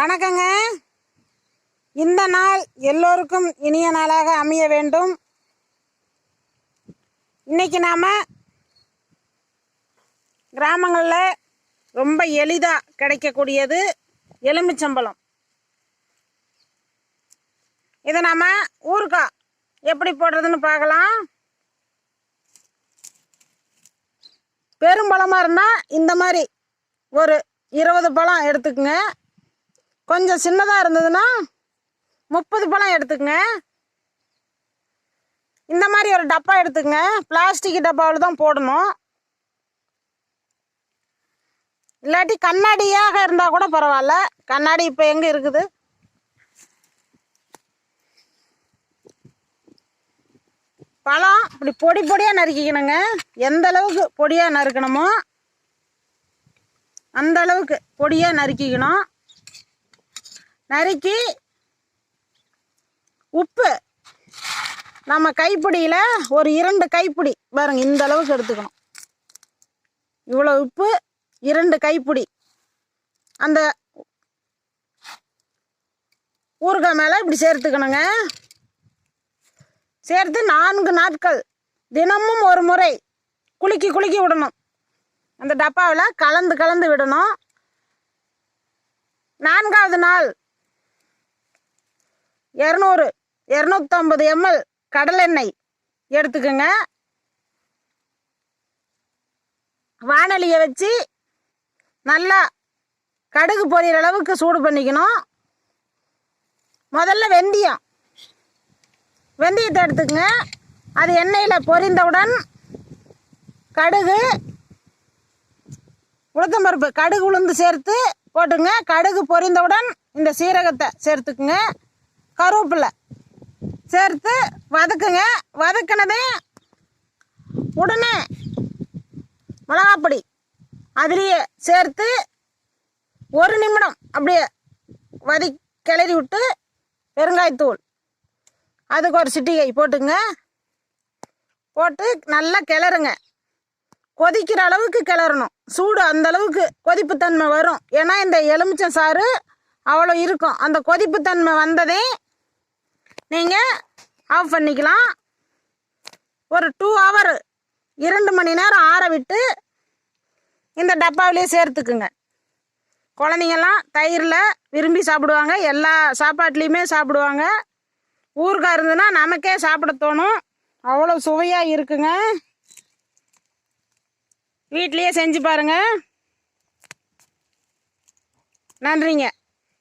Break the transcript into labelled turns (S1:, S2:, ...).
S1: வணக்கங்க. இந்த நாள் எல்லோருக்கும் இனிய நாளாக அமைய வேண்டும். இன்னைக்கு நாம் கிராமங்களில் ரொம்ப எளிதாக கிடைக்கக்கூடியது எலுமிச்சம்பழம். இதை நாம் ஊறுகாய் எப்படி போடுறதுன்னு பார்க்கலாம். பெரும்பழமாக இருந்தால் இந்த மாதிரி ஒரு 20 பழம் எடுத்துக்குங்க. கொஞ்சம் சின்னதாக இருந்ததுன்னா 30 பழம் எடுத்துக்கங்க. இந்த மாதிரி ஒரு டப்பா எடுத்துக்கங்க. பிளாஸ்டிக் டப்பாவில் தான் போடணும். இல்லாட்டி கண்ணாடியாக இருந்தால் கூட பரவாயில்ல. கண்ணாடி இப்போ எங்கே இருக்குது? பழம் இப்படி பொடி பொடியாக நறுக்கிக்கணுங்க. எந்த அளவுக்கு பொடியாக நறுக்கணுமோ அந்த அளவுக்கு பொடியாக நறுக்கிக்கணும். நறுக்கி உப்பு நம்ம கைப்பிடியில் ஒரு 2 கைப்பிடி பாருங்க, இந்த அளவுக்கு எடுத்துக்கணும். இவ்வளோ உப்பு 2 கைப்பிடி அந்த ஊறுகாய் மேலே இப்படி சேர்த்துக்கணுங்க. சேர்த்து 4 நாட்கள் தினமும் ஒரு முறை குலுக்கி விடணும். அந்த டப்பாவில் கலந்து விடணும். 4ஆவது நாள் 250 ml கடலெண்ணெய் எடுத்துக்கோங்க. வாணலியை வச்சு நல்லா கடுகு பொரியிற அளவுக்கு சூடு பண்ணிக்கணும். முதல்ல வெந்தயத்தை எடுத்துக்கங்க. அது எண்ணெயில் பொரிந்தவுடன் கடுகு, உளுத்தம்பருப்பு, கடுகு உளுந்து சேர்த்து போட்டுங்க. கடுகு பொரிந்தவுடன் இந்த சீரகத்தை சேர்த்துக்குங்க. கருவேப்பிலை சேர்த்து வதக்குங்க. வதக்கினதே உடனே மிளகாப்பொடி அதுலேயே சேர்த்து 1 நிமிடம் அப்படியே கிளறி விட்டு பெருங்காயத்தூள் அதுக்கு ஒரு சிட்டிகை போட்டுங்க. போட்டு நல்லா கிளறுங்க. கொதிக்கிற அளவுக்கு கிளறணும். சூடு அந்த அளவுக்கு கொதிப்புத்தன்மை வரும். ஏன்னா இந்த எலுமிச்சம் சாறு அவ்வளோ இருக்கும். அந்த கொதிப்புத்தன்மை வந்ததே நீங்கள் ஆஃப் பண்ணிக்கலாம். ஒரு 2 hour 2 மணி நேரம் ஆற விட்டு இந்த டப்பாவிலே சேர்த்துக்குங்க. குழந்தைங்கள்லாம் தயிரில் விரும்பி சாப்பிடுவாங்க. எல்லா சாப்பாட்லேயுமே சாப்பிடுவாங்க. ஊறுகாய் இருந்ததுன்னா நமக்கே சாப்பிட தோணும். அவ்வளோ சுவையாக இருக்குங்க. வீட்லேயே செஞ்சு பாருங்கள். நன்றிங்க.